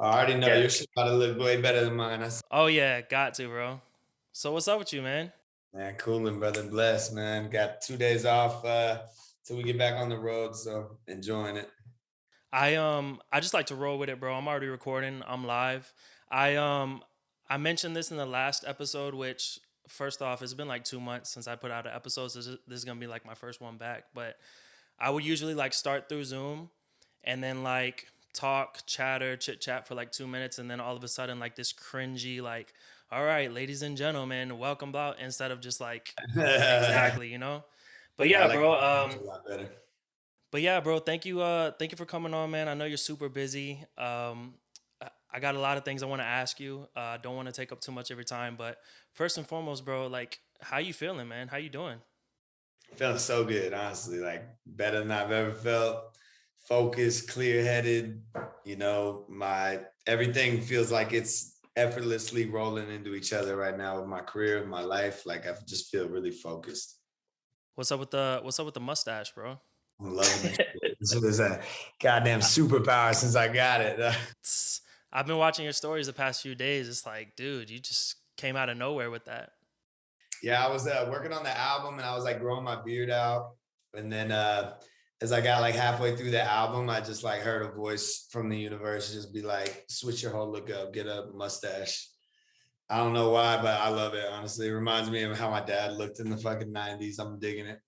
I already know Yeah. your shit about to look way better than mine. Oh yeah, got to, bro. So what's up with you, man? Man, cooling, brother. Blessed, man. Got 2 days off till we get back on the road, so enjoying it. I just like to roll with it, bro. I'm already recording. I'm live. I um I mentioned this in the last episode, which first off, it's been like 2 months since I put out an episode, so this is gonna be like my first one back. But I would usually like start through Zoom and then like talk, chatter, chit chat for like 2 minutes, and then all of a sudden like this cringy like, all right, ladies and gentlemen, welcome out instead of just like Yeah, exactly, you know. But I yeah, like bro. it a lot better. But yeah, bro, thank you for coming on, man. I know you're super busy. I got a lot of things I want to ask you. Don't want to take up too much of your time, but first and foremost, bro, like, how you feeling, man? How you doing? Feeling so good, honestly. Like better than I've ever felt. Focused, clear headed. My everything feels like it's effortlessly rolling into each other right now with my career, with my life. Like I just feel really focused. What's up with the mustache, bro? I'm loving this shit. This is a goddamn superpower since I got it. Tss, I've been watching your stories the past few days. It's like, dude, you just came out of nowhere with that. Yeah, I was working on the album and I was like growing my beard out. And then as I got like halfway through the album, I just like heard a voice from the universe just be like, switch your whole look up, get a mustache. I don't know why, but I love it. Honestly, it reminds me of how my dad looked in the fucking 90s. I'm digging it.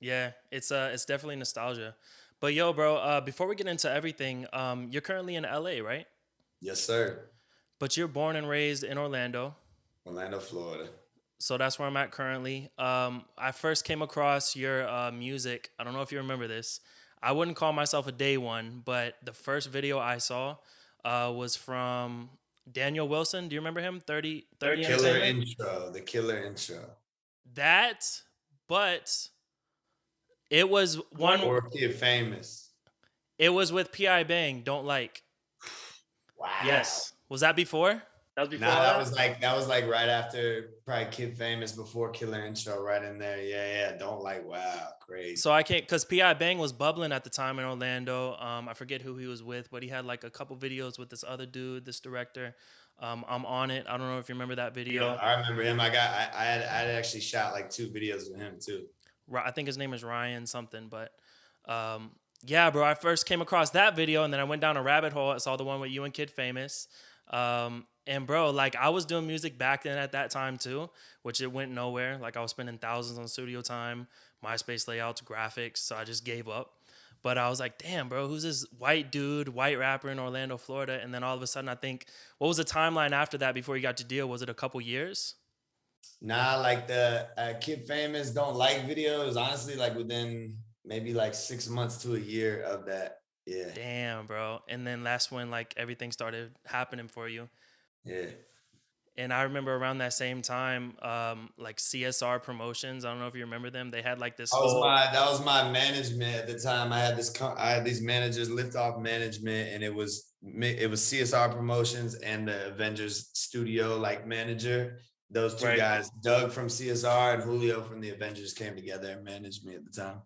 Yeah, it's definitely nostalgia. But yo, bro, before we get into everything, you're currently in LA, right? Yes, sir. But you're born and raised in Orlando. Orlando, Florida. So that's where I'm at currently. I first came across your music. I don't know if you remember this. I wouldn't call myself a day one, but the first video I saw was from Daniel Wilson. Do you remember him? 30 Killer Entertainment? intro, the killer intro. That, but it was one, Or Kid Famous. it was with P.I. Bang, Don't Like. Wow. Yes. Was that before? That was before Nah, all that that? was like right after probably Kid Famous before Killer Intro, right in there. Yeah, yeah. Don't like wow, crazy. So I can't, because P.I. Bang was bubbling at the time in Orlando. I forget who he was with, but he had like a couple videos with this other dude, this director. I'm on it. I don't know if you remember that video. I remember him. I had actually shot like 2 videos with him too. I think his name is Ryan something, but yeah, bro. I first came across that video, and then I went down a rabbit hole. I saw the one with you and Kid Famous. And bro, like I was doing music back then at that time too, which it went nowhere. Like I was spending thousands on studio time, MySpace layouts, graphics, so I just gave up. But I was like, damn, bro, who's this white dude, white rapper in Orlando, Florida? And then all of a sudden, I think, what was the timeline after that before you got to deal? Was it a couple years? Nah, like the Kid Famous don't like videos. Honestly, like within maybe like 6 months to a year of that. Yeah, Damn, bro. And then that's when like everything started happening for you. yeah. And I remember around that same time, like CSR Promotions. I don't know if you remember them. They had like this whole That was my management at the time. I had these managers, lift off management, and it was CSR Promotions and the Avengers Studio like manager. Those two Right. guys, Doug from CSR and Julio from the Avengers, came together and managed me at the time.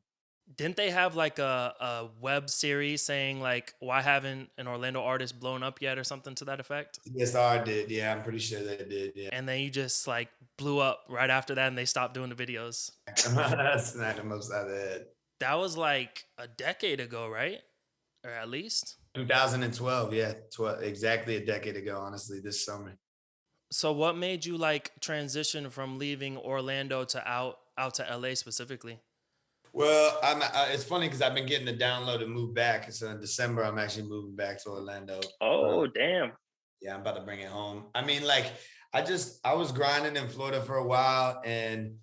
didn't they have like a web series saying like why haven't an Orlando artist blown up yet or something to that effect? CSR did, yeah. I'm pretty sure they did, yeah. And then you just like blew up right after that and they stopped doing the videos. That's not the most I've had. That was like a decade ago, right? Or at least. 2012, yeah, 12, exactly a decade ago. Honestly, this summer. So what made you like transition from leaving Orlando to out to LA specifically? Well, it's funny because I've been getting the download to move back. So in December, I'm actually moving back to Orlando. Oh, Um, damn. yeah, I'm about to bring it home. I mean, like, I was grinding in Florida for a while and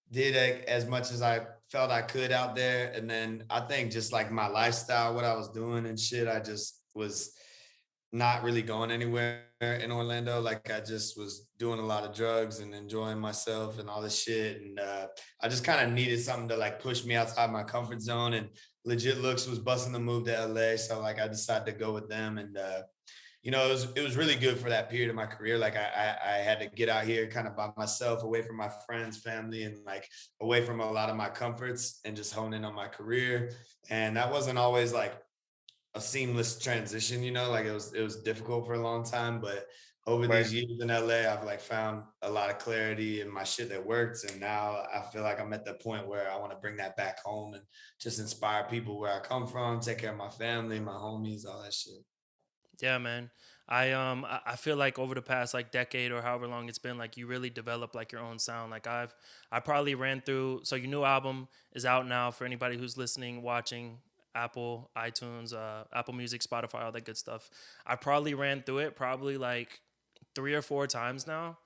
did as much as I felt I could out there. And then I think just like my lifestyle, what I was doing and shit, I just was not really going anywhere in Orlando. Like I just was doing a lot of drugs and enjoying myself and all this shit. And I just kind of needed something to like push me outside my comfort zone. And Legit Looks was busting the move to LA. So like I decided to go with them. And it was really good for that period of my career. Like I had to get out here kind of by myself, away from my friends, family, and like away from a lot of my comforts and just hone in on my career. And that wasn't always like a seamless transition, like it was difficult for a long time, but over Right. these years in LA, I've like found a lot of clarity in my shit that works. And now I feel like I'm at the point where I want to bring that back home and just inspire people where I come from, take care of my family, my homies, all that shit. Yeah, man. I feel like over the past like decade or however long it's been, like you really develop like your own sound. Like I probably ran through. So your new album is out now for anybody who's listening, watching. Apple, iTunes, Apple Music, Spotify, all that good stuff. I probably ran through it probably like 3 or 4 times now,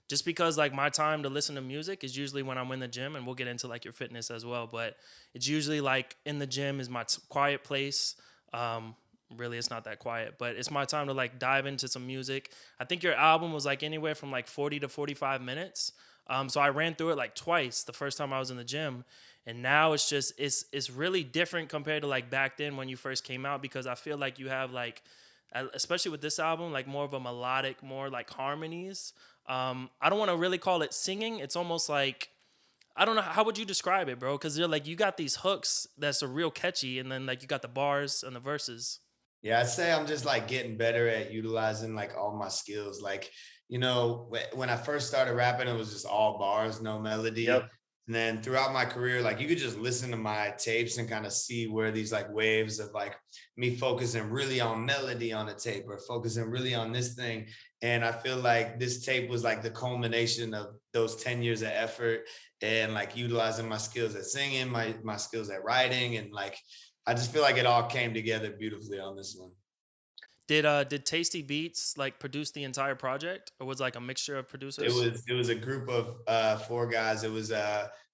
just because like my time to listen to music is usually when I'm in the gym, and we'll get into like your fitness as well. But it's usually like in the gym is my quiet place. Um, Really it's not that quiet, but it's my time to like dive into some music. I think your album was like anywhere from like 40 to 45 minutes. So I ran through it like twice the first time I was in the gym, and now it's just it's really different compared to like back then when you first came out, because I feel like you have like especially with this album like more of a melodic, more like harmonies. I don't want to really call it singing. It's almost like, I don't know, how would you describe it, bro? Because you're like you got these hooks that's a real catchy, and then like you got the bars and the verses. Yeah, I'd say I'm just like getting better at utilizing like all my skills. Like, when I first started rapping, it was just all bars, no melody. Yep. And then throughout my career, like you could just listen to my tapes and kind of see where these like waves of like me focusing really on melody on the tape or focusing really on this thing. And I feel like this tape was like the culmination of those 10 years of effort and like utilizing my skills at singing, my skills at writing, and like I just feel like it all came together beautifully on this one. Did Tasty Beats like produce the entire project, or was like a mixture of It producers? was it was a group of four guys. It was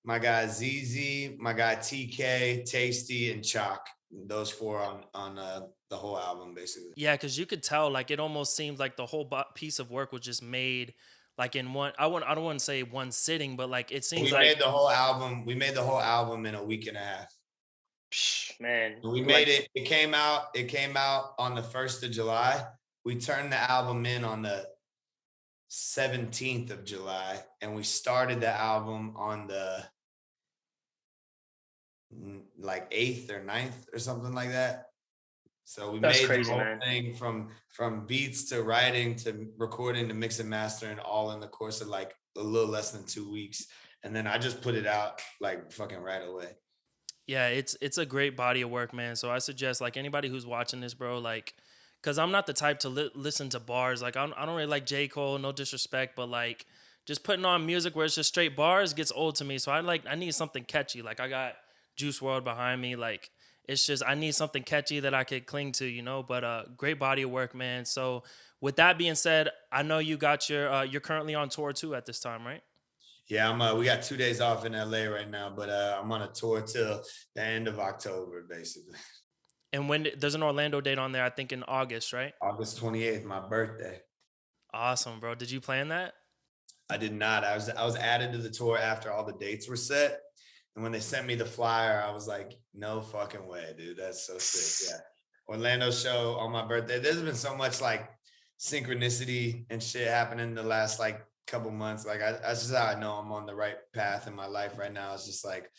my guy ZZ, my guy TK, Tasty, and Chalk. Those four on the whole album basically. Yeah, because you could tell like it almost seemed like the whole piece of work was just made like in one. I don't want to say one sitting, but like it seems We like. made the whole album. We made the whole album in a week and a half. Psh, man, We made like it. It came out. It came out on the 1st of July. We turned the album in on the 17th of July, and we started the album on the like 8th or 9th or something like that. So we that's made the crazy, whole man. thing from beats to writing to recording to mix and mastering all in the course of like a little less than 2 weeks. And then I just put it out like fucking right away. Yeah, it's a great body of work, man. So I suggest like anybody who's watching this, bro, like, cause I'm not the type to listen to bars. Like I don't really like J. Cole, no disrespect, but like just putting on music where it's just straight bars gets old to me. So I need something catchy. Like I got Juice World behind me. Like it's just I need something catchy that I could cling to, you know. But great body of work, man. So with that being said, I know you got you're currently on tour too at this time, right? Yeah, we got 2 days off in LA right now, but I'm on a tour till the end of October, basically. And there's an Orlando date on there, I think in August, right? August 28th, my birthday. Awesome, bro. Did you plan that? I did not. I was added to the tour after all the dates were set. And when they sent me the flyer, I was like, no fucking way, dude. That's so sick. Yeah. Orlando show on my birthday. There's been so much like synchronicity and shit happening the last like couple months. Like that's just how I know I'm on the right path in my life right now. It's just like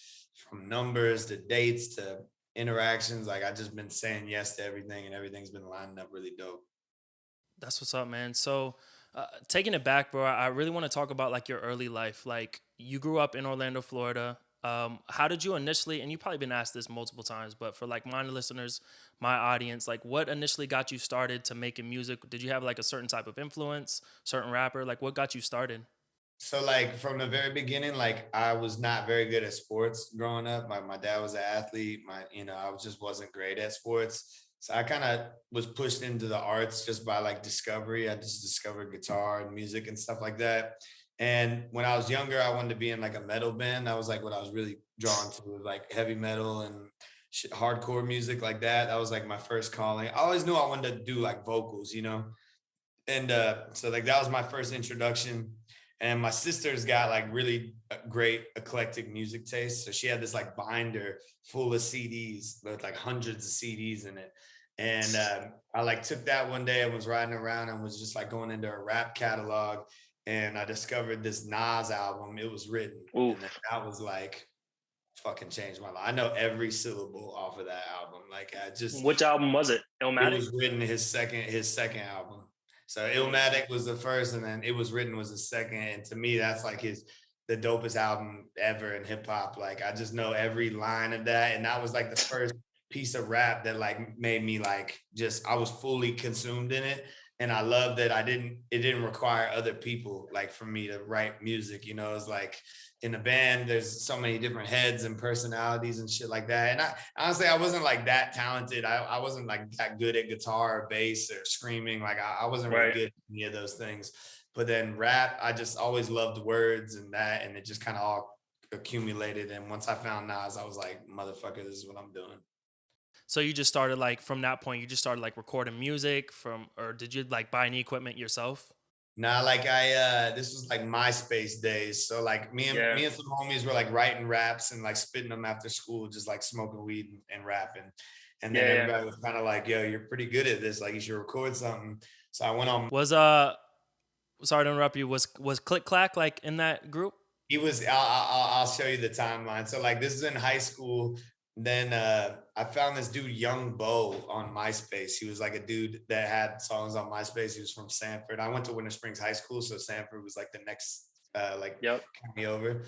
from numbers to dates to interactions. Like I just been saying yes to everything and everything's been lining up really dope. That's what's up, man. So, taking it back, bro, I really want to talk about like your early life. Like, you grew up in Orlando, Florida. How did you initially, and you've probably been asked this multiple times, but for like my listeners, my audience, like what initially got you started to making music? Did you have like a certain type of influence, certain rapper? Like, what got you started? So like from the very beginning, like I was not very good at sports growing up. My dad was an athlete. I just wasn't great at sports. So I kind of was pushed into the arts just by like discovery. I just discovered guitar and music and stuff like that. And when I was younger, I wanted to be in like a metal band. That was like what I was really drawn to, was like heavy metal and hardcore music like that. That was like my first calling. I always knew I wanted to do like vocals. And so like that was my first introduction. And my sister's got like really great eclectic music taste. So she had this like binder full of CDs with like hundreds of CDs in it. And I like took that one day and was riding around and was just like going into a rap catalog. And I discovered this Nas album. It was written. And then Oof. that was like fucking changed my life. I know every syllable off of that album. Like I just, Which album was it? it Illmatic? was written his second album. So Mm. Illmatic was the first, and then It Was Written was the second. And to me, that's like the dopest album ever in hip hop. Like I just know every line of that, and that was like the first piece of rap that like made me like just I was fully consumed in it. And I love that it didn't require other people like for me to write music. You know, it's like in a band, there's so many different heads and personalities and shit like that. And I honestly, I wasn't like that talented. I wasn't like that good at guitar or bass or screaming. Like I wasn't really Right. good at any of those things. But then rap, I just always loved words and that, and it just kind of all accumulated. And once I found Nas, I was like, motherfucker, this is what I'm doing. So you just started like from that point, you just started like recording music or did you like buy any equipment yourself? Nah, like this was like MySpace days. So like Yeah. me and some homies were like writing raps and like spitting them after school, just like smoking weed and rapping. And then Yeah. everybody was kind of like, yo, you're pretty good at this. Like you should record something. So I went on. Was sorry to interrupt you. Was Click Clack like in that group? He was. I'll show you the timeline. So like this is in high school. Then I found this dude, Young Bo, on MySpace. He was like a dude that had songs on MySpace. He was from Sanford. I went to Winter Springs High School, so Sanford was like the next Yep. county over.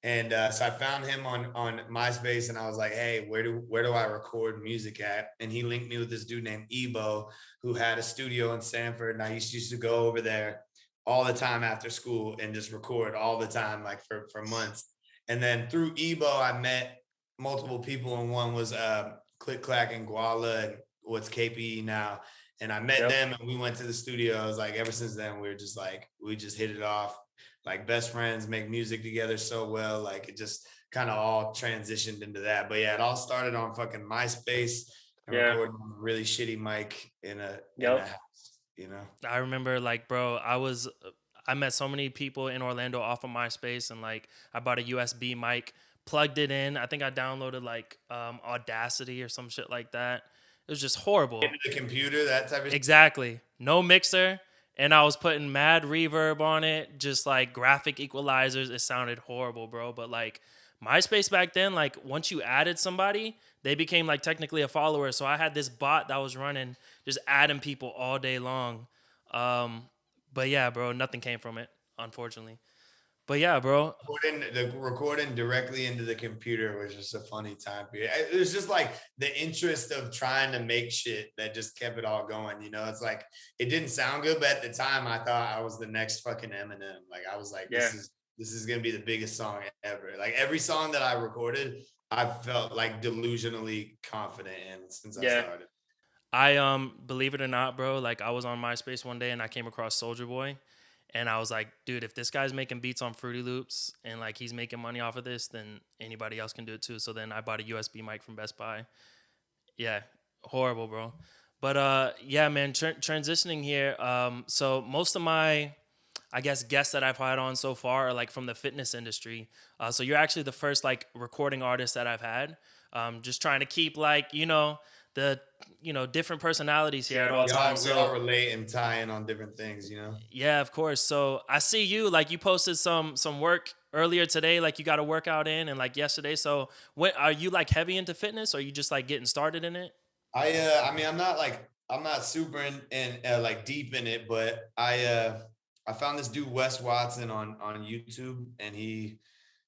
And so I found him on MySpace, and I was like, "Hey, where do I record music at?" And he linked me with this dude named Ebo, who had a studio in Sanford, and I used to go over there all the time after school and just record all the time, like for months. And then through Ebo, I met multiple people, and one was Click Clack and Guala, and what's KPE now. And I met Yep. them, and we went to the studio. I was like, ever since then, we just hit it off, like best friends, make music together so well. Like it just kind of all transitioned into that. But yeah, it all started on fucking MySpace and Yeah. recording on a really shitty mic in a Yep. house, you know. I remember like, bro, I met so many people in Orlando off of MySpace, and like I bought a USB mic, plugged it in. I think I downloaded like Audacity or some shit like that. It was just horrible. Into the computer, that type of shit. Exactly. No mixer. And I was putting mad reverb on it, just like graphic equalizers. It sounded horrible, bro. But like MySpace back then, like once you added somebody, they became like technically a follower. So I had this bot that was running, just adding people all day long. But yeah, bro, nothing came from it, unfortunately. But yeah, bro. Recording directly into the computer was just a funny time period. It was just like the interest of trying to make shit that just kept it all going. You know, it's like it didn't sound good, but at the time I thought I was the next fucking Eminem. Like I was like, Yeah. this is gonna be the biggest song ever. Like every song that I recorded, I felt like delusionally confident in since I Yeah. started. I believe it or not, bro, like I was on MySpace one day and I came across Soldier Boy. And I was like, dude, if this guy's making beats on Fruity Loops and like he's making money off of this, then anybody else can do it too. So then I bought a USB mic from Best Buy. Yeah, horrible, bro. But yeah, man, transitioning here. So most of my, I guess, guests that I've had on so far are like from the fitness industry. So you're actually the first like recording artist that I've had. Just trying to keep like, the different personalities here at all times. We all relate and tie in on different things, you know. Yeah, of course. So I see you like you posted some work earlier today, like you got a workout in, and like yesterday. So when are you like heavy into fitness, or are you just like getting started in it? I mean, I'm not super in like deep in it, but I found this dude Wes Watson on YouTube, and he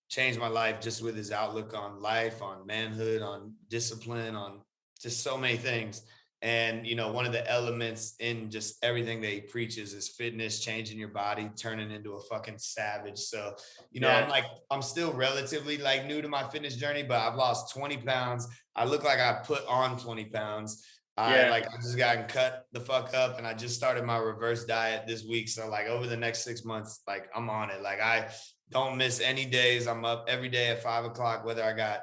changed my life just with his outlook on life, on manhood, on discipline, on just so many things. And one of the elements in just everything that he preaches is fitness, changing your body, turning into a fucking savage. So, Yeah. I'm still relatively like new to my fitness journey, but I've lost 20 pounds. I look like I put on 20 pounds. Yeah. I just gotten cut the fuck up, and I just started my reverse diet this week. So like over the next 6 months, like I'm on it. Like I don't miss any days. I'm up every day at 5 o'clock, whether I got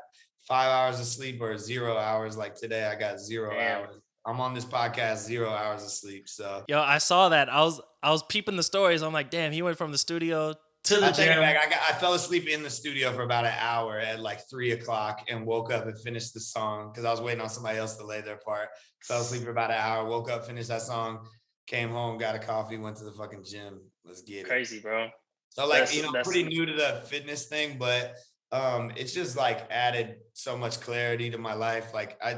5 hours of sleep or 0 hours. Like today I got 0 Damn. hours. I'm on this podcast, 0 hours of sleep. So Yo, I saw that. I was peeping the stories. I'm like, damn, he went from the studio to the I take it gym. back. I fell asleep in the studio for about an hour at like 3 o'clock and woke up and finished the song because I was waiting on somebody else to lay their part. Fell asleep for about an hour, woke up, finished that song, came home, got a coffee, went to the fucking gym. Let's get it. Crazy, bro. So like, That's- pretty new to the fitness thing, but it's just like added so much clarity to my life. Like I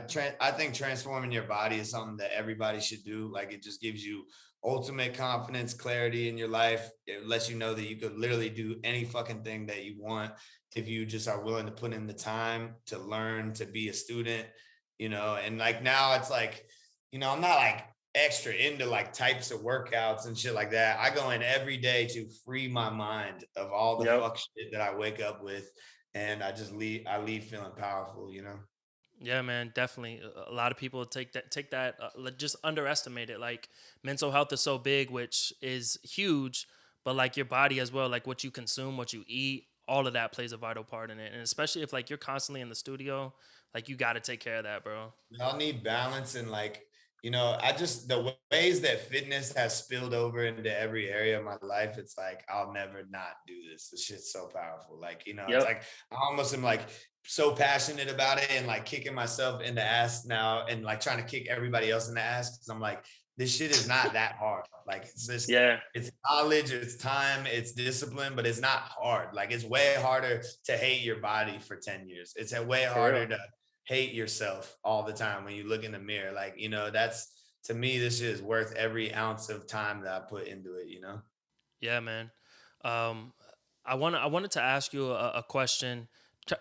think transforming your body is something that everybody should do. Like it just gives you ultimate confidence, clarity in your life. It lets you know that you could literally do any fucking thing that you want if you just are willing to put in the time to learn, to be a student, and like now it's like, I'm not like extra into like types of workouts and shit like that. I go in every day to free my mind of all the fuck shit that I wake up with. And I leave feeling powerful, Yeah, man, definitely. A lot of people take that, just underestimate it. Like mental health is so big, which is huge, but like your body as well, like what you consume, what you eat, all of that plays a vital part in it. And especially if like you're constantly in the studio, like you got to take care of that, bro. Y'all need balance and like, the ways that fitness has spilled over into every area of my life, it's like, I'll never not do this. This shit's so powerful. Like, it's like, I almost am like so passionate about it and like kicking myself in the ass now and like trying to kick everybody else in the ass. Cause I'm like, this shit is not that hard. Like it's just, it's knowledge, it's time, it's discipline, but it's not hard. Like it's way harder to hate your body for 10 years. It's way harder to hate yourself all the time when you look in the mirror. Like, that's, to me, this shit is worth every ounce of time that I put into it, Yeah, man. I wanted to ask you a question,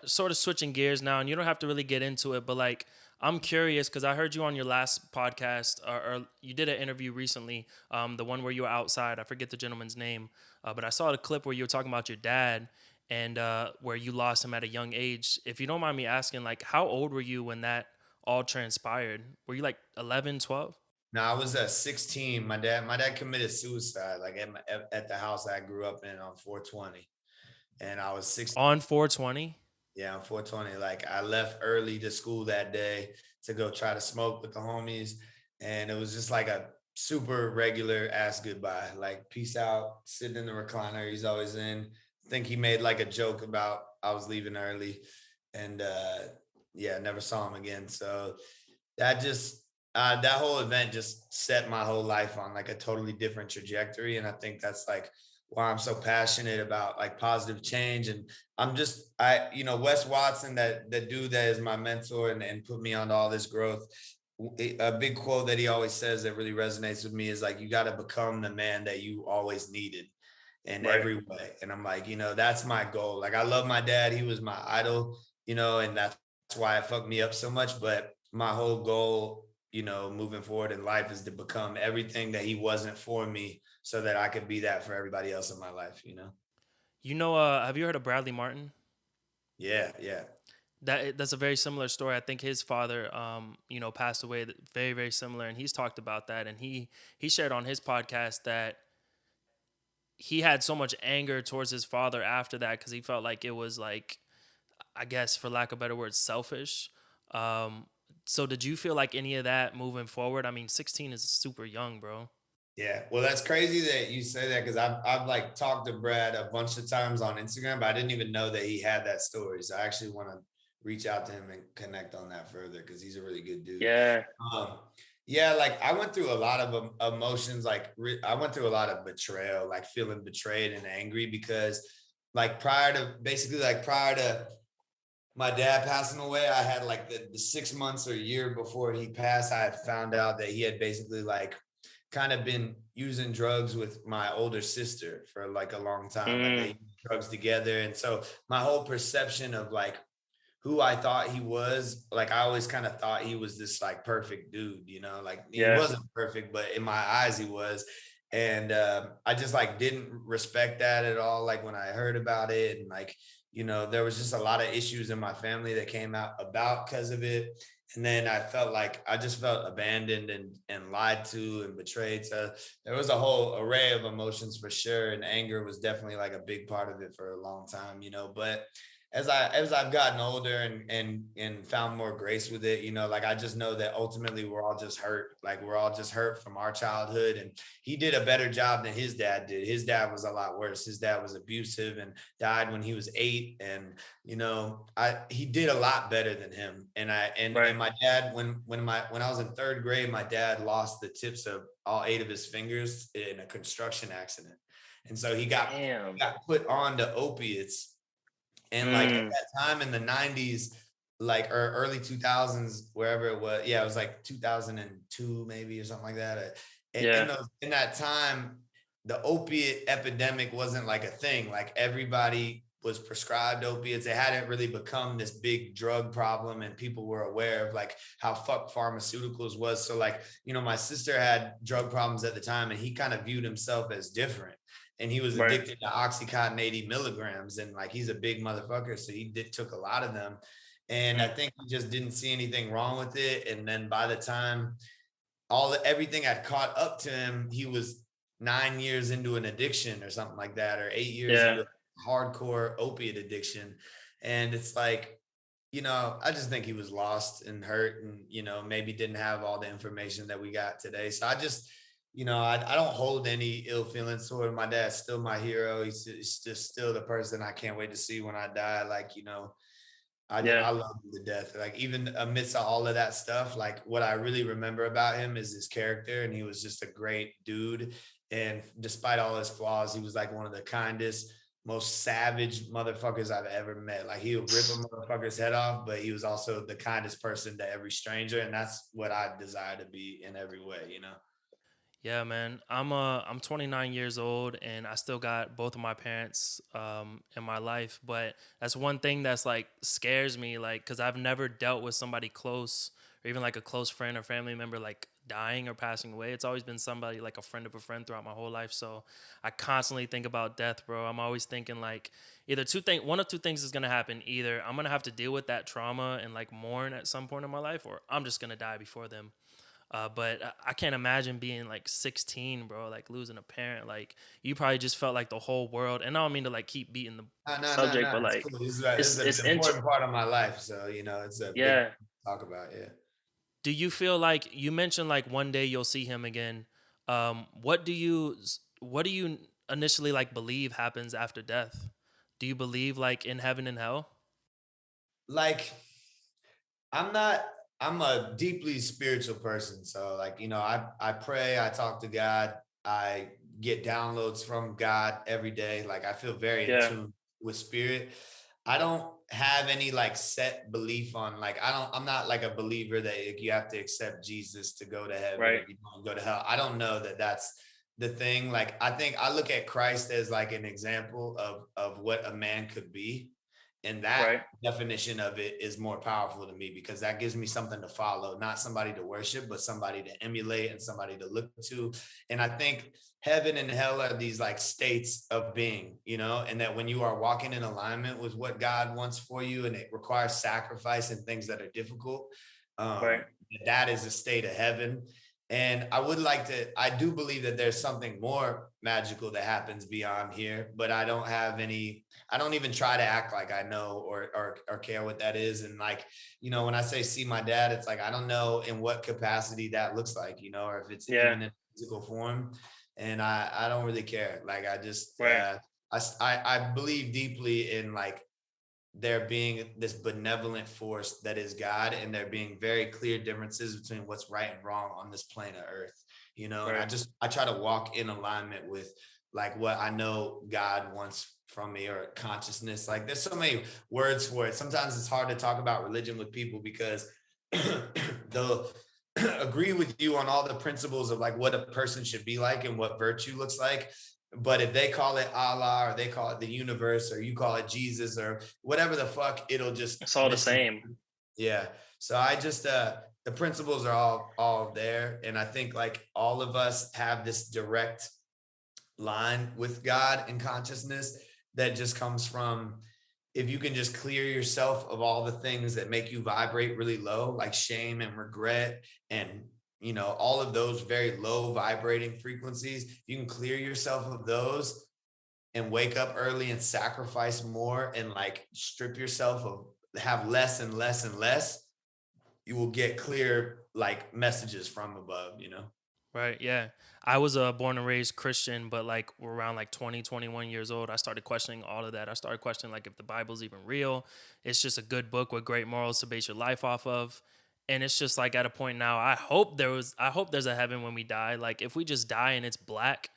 sort of switching gears now, and you don't have to really get into it, but like I'm curious because I heard you on your last podcast, or you did an interview recently, the one where you were outside. I forget the gentleman's name, but I saw the clip where you were talking about your dad and where you lost him at a young age. If you don't mind me asking, like how old were you when that all transpired? Were you like 11, 12? No, I was 16. My dad committed suicide, like at the house I grew up in on 420. And I was 16. On 420? Yeah, on 420. Like I left early to school that day to go try to smoke with the homies. And it was just like a super regular ass goodbye. Like, peace out, sitting in the recliner he's always in. I think he made like a joke about I was leaving early. And yeah, never saw him again. So that just that whole event just set my whole life on like a totally different trajectory. And I think that's like why I'm so passionate about like positive change. And Wes Watson, that dude that is my mentor and put me on all this growth. A big quote that he always says that really resonates with me is like, you got to become the man that you always needed in every way. And I'm like, that's my goal. Like, I love my dad. He was my idol, and that's why it fucked me up so much. But my whole goal, moving forward in life is to become everything that he wasn't for me so that I could be that for everybody else in my life, Have you heard of Bradley Martin? Yeah. That's a very similar story. I think his father, passed away very, very similar. And he's talked about that. And he shared on his podcast that he had so much anger towards his father after that because he felt like it was like, I guess, for lack of better words, selfish. So did you feel like any of that moving forward? I mean, 16 is super young, bro. Yeah, well, that's crazy that you say that because I've like talked to Brad a bunch of times on Instagram, but I didn't even know that he had that story. So I actually want to reach out to him and connect on that further because he's a really good dude. Yeah. Yeah, like I went through a lot of emotions. Like I went through a lot of betrayal, like feeling betrayed and angry because like prior to my dad passing away, I had like the 6 months or a year before he passed, I had found out that he had basically like kind of been using drugs with my older sister for like a long time. Like they used drugs together. And so my whole perception of like who I thought he was, like I always kind of thought he was this like perfect dude, like he wasn't perfect, but in my eyes he was. And I just like didn't respect that at all. Like when I heard about it and like, there was just a lot of issues in my family that came out about because of it. And then I just felt abandoned and lied to and betrayed. So there was a whole array of emotions for sure. And anger was definitely like a big part of it for a long time, but as I've gotten older and found more grace with it, like I just know that ultimately we're all just hurt. Like we're all just hurt from our childhood. And he did a better job than his dad did. His dad was a lot worse. His dad was abusive and died when he was 8. And, he did a lot better than him. And my dad, when I was in 3rd grade, my dad lost the tips of all 8 of his fingers in a construction accident. And so he got put on to opiates And like at Mm. that time in the 90s, like or early 2000s, wherever it was, yeah, it was like 2002 maybe or something like that. Yeah. In that time, the opiate epidemic wasn't like a thing. Like everybody was prescribed opiates. It hadn't really become this big drug problem, and people were aware of like how fucked pharmaceuticals was. So like, my sister had drug problems at the time, and he kind of viewed himself as different, and he was Right. addicted to Oxycontin 80 milligrams. And like, he's a big motherfucker. So took a lot of them. And I Mm. think he just didn't see anything wrong with it. And then by the time everything had caught up to him, he was 9 years into an addiction or something like that, or 8 years Yeah. into hardcore opiate addiction. And it's like, I just think he was lost and hurt, and, maybe didn't have all the information that we got today. So I just, I don't hold any ill feelings toward him. My dad's still my hero. He's just still the person I can't wait to see when I die. Like, Yeah. I love him to death. Like even amidst all of that stuff, like what I really remember about him is his character, and he was just a great dude. And despite all his flaws, he was like one of the kindest, most savage motherfuckers I've ever met. Like he would rip a motherfucker's head off, but he was also the kindest person to every stranger, and that's what I desire to be in every way. Yeah, man. I'm 29 years old and I still got both of my parents in my life, but that's one thing that's like scares me, like cuz I've never dealt with somebody close or even like a close friend or family member like dying or passing away. It's always been somebody like a friend of a friend throughout my whole life. So I constantly think about death, bro. I'm always thinking like either one of two things is going to happen. Either I'm going to have to deal with that trauma and like mourn at some point in my life, or I'm just going to die before them. But I can't imagine being like 16, bro, like losing a parent. Like you probably just felt like the whole world. And I don't mean to like keep beating the Subject, No. but It's like cool. This is it's an important part of my life. So, it's a big yeah. talk about. Yeah. Do you feel like you mentioned like one day you'll see him again? What do you initially like believe happens after death? Do you believe like in heaven and hell? Like, I'm not, I'm a deeply spiritual person. So like, I pray, I talk to God, I get downloads from God every day. Like I feel very in Yeah. tune with spirit. I don't have any like set belief on like, I'm not like a believer that like, you have to accept Jesus to go to heaven Right. or you don't go to hell. I don't know that that's the thing. Like I think I look at Christ as like an example of what a man could be, and that Right. definition of it is more powerful to me because that gives me something to follow, not somebody to worship, but somebody to emulate and somebody to look to. And I think heaven and hell are these like states of being, and that when you are walking in alignment with what God wants for you, and it requires sacrifice and things that are difficult, Right. that is a state of heaven. And I do believe that there's something more magical that happens beyond here, but I don't even try to act like I know or care what that is. And like, when I say see my dad, it's like I don't know in what capacity that looks like, or if it's Yeah. even in physical form. And I don't really care. Like I just Right. I believe deeply in like there being this benevolent force that is God, and there being very clear differences between what's right and wrong on this plane of earth, and Right. I try to walk in alignment with like what I know God wants from me, or consciousness. Like there's so many words for it. Sometimes it's hard to talk about religion with people because they'll agree with you on all the principles of like what a person should be like and what virtue looks like. But if they call it Allah, or they call it the universe, or you call it Jesus, or whatever the fuck, it'll just It's all the same. yeah. So I just the principles are all there. And I think like all of us have this direct line with God and consciousness that just comes from, if you can just clear yourself of all the things that make you vibrate really low, like shame and regret and all of those very low vibrating frequencies, you can clear yourself of those and wake up early and sacrifice more and like strip yourself of, have less and less and less, you will get clear like messages from above. Right. Yeah. I was born and raised Christian, but like around like 20, 21 years old, I started questioning all of that. I started questioning like if the Bible's even real. It's just a good book with great morals to base your life off of. And it's just like at a point now, I hope there's a heaven when we die. Like if we just die and it's black,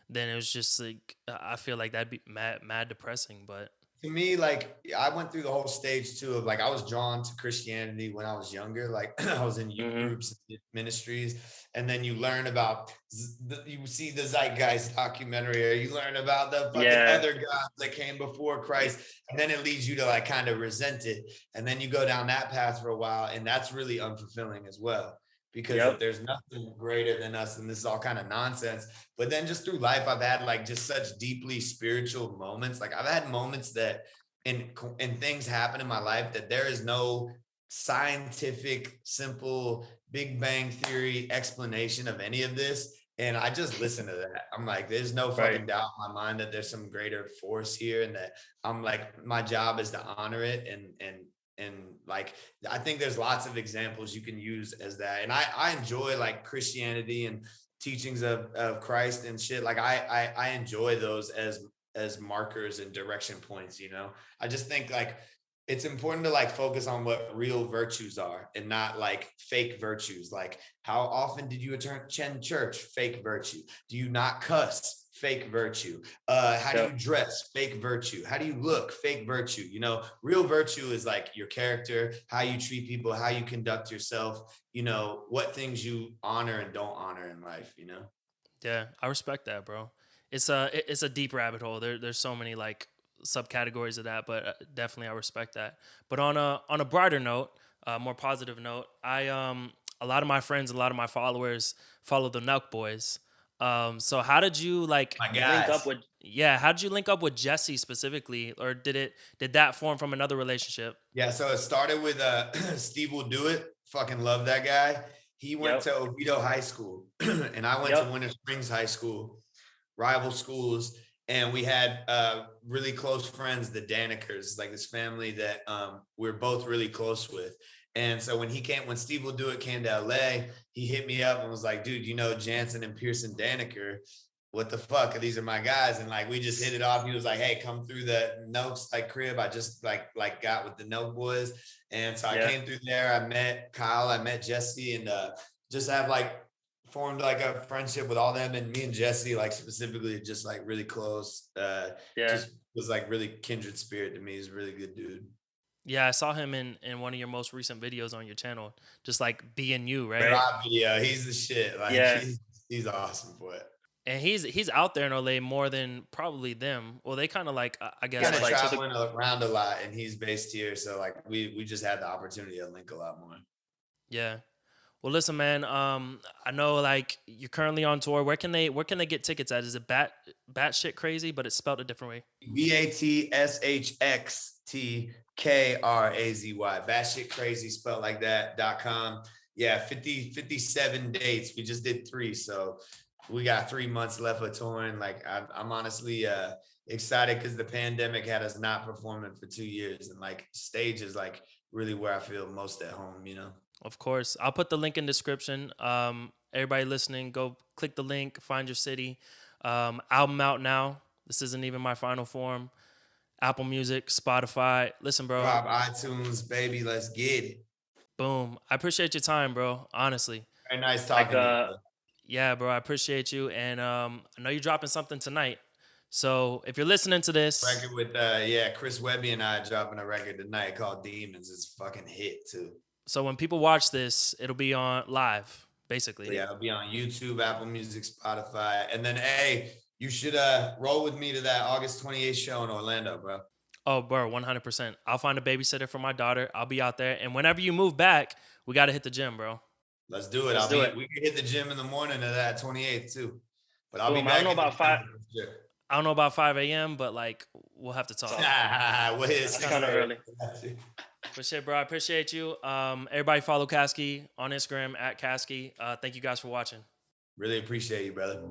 then it was just like I feel like that'd be mad depressing. But to me, like I went through the whole stage too of like I was drawn to Christianity when I was younger. Like I was in youth Mm-hmm. groups, ministries, and then you learn about you see the Zeitgeist documentary, or you learn about the fucking Yeah. other gods that came before Christ, and then it leads you to like kind of resent it, and then you go down that path for a while, and that's really unfulfilling as well. Because if Yep. there's nothing greater than us, and this is all kind of nonsense. But then just through life, I've had like just such deeply spiritual moments. Like I've had moments that and things happen in my life that there is no scientific, simple Big Bang Theory explanation of any of this. And I just listen to that. I'm like, there's no fucking Right. doubt in my mind that there's some greater force here, and that I'm like, my job is to honor it and like I think there's lots of examples you can use as that. And I enjoy like Christianity and teachings of Christ and shit. Like I enjoy those as markers and direction points, you know. I just think like it's important to like focus on what real virtues are and not like fake virtues. Like how often did you attend church? Fake virtue. Do you not cuss? Fake virtue. How do you dress? Fake virtue. How do you look? Fake virtue. You know, real virtue is like your character, how you treat people, how you conduct yourself, you know, what things you honor and don't honor in life, you know? Yeah, I respect that, bro. It's a deep rabbit hole. There's so many like subcategories of that, but definitely I respect that. But on a brighter note, more positive note, I a lot of my friends, a lot of my followers follow the Nelk boys. So how did you like? My Link guys. up with. Yeah, how did you link up with Jesse specifically, or did that form from another relationship? Yeah, so it started with Steve Will Do It. Fucking love that guy. He went Yep. to Oviedo High School, and I went to Winter Springs High School, rival schools. And we had really close friends, the Danekers, like this family that we're both really close with. And so when Steve Will Do It came to LA, he hit me up and was like, dude, you know Jansen and Pearson Daneker, what the fuck? These are my guys. And like we just hit it off. He was like, hey, come through the Nelk's like crib. I just like got with the Nelk boys. And so I came through there. I met Kyle, I met Jesse, and just have like formed like a friendship with all them. And me and Jesse, like specifically, just like really close. Just was like really kindred spirit to me. He's a really good dude. Yeah, I saw him in one of your most recent videos on your channel, just like being you, right? Rob video, he's the shit. Like he's awesome for it. And he's out there in LA more than probably them. Well, they kind of like I guess Kind of like traveling around a lot, and he's based here, so like we just had the opportunity to link a lot more. Yeah. Well, listen, man. I know like you're currently on tour. Where can they get tickets at? Is it batshit crazy, but it's spelled a different way? BATSHXTKRAZY. Batshit crazy spelled like that.com. Yeah, 57 dates. We just did 3, so we got 3 months left of touring. Like I'm honestly excited because the pandemic had us not performing for 2 years, and like stage is like really where I feel most at home, you know. Of course, I'll put the link in description. Everybody listening, go click the link, find your city. Album out now. This isn't even my final form. Apple Music, Spotify. Listen, bro. Rob, iTunes, baby, let's get it. Boom. I appreciate your time, bro. Honestly. Very nice talking to you. Yeah, bro. I appreciate you, and I know you're dropping something tonight. So if you're listening to this, record with Chris Webby and I dropping a record tonight called Demons. It's a fucking hit too. So when people watch this, it'll be on live, basically. Yeah, it'll be on YouTube, Apple Music, Spotify. And then, hey, you should roll with me to that August 28th show in Orlando, bro. Oh, bro, 100%. I'll find a babysitter for my daughter. I'll be out there. And whenever you move back, we got to hit the gym, bro. Let's do it. We can hit the gym in the morning of that 28th too. But I'll be back. I don't know about 5. I don't know about 5 a.m., but like we'll have to talk. Well, it's kind of early. But shit, bro, I appreciate you. Everybody follow Caskey on Instagram at Caskey. Thank you guys for watching. Really appreciate you, brother.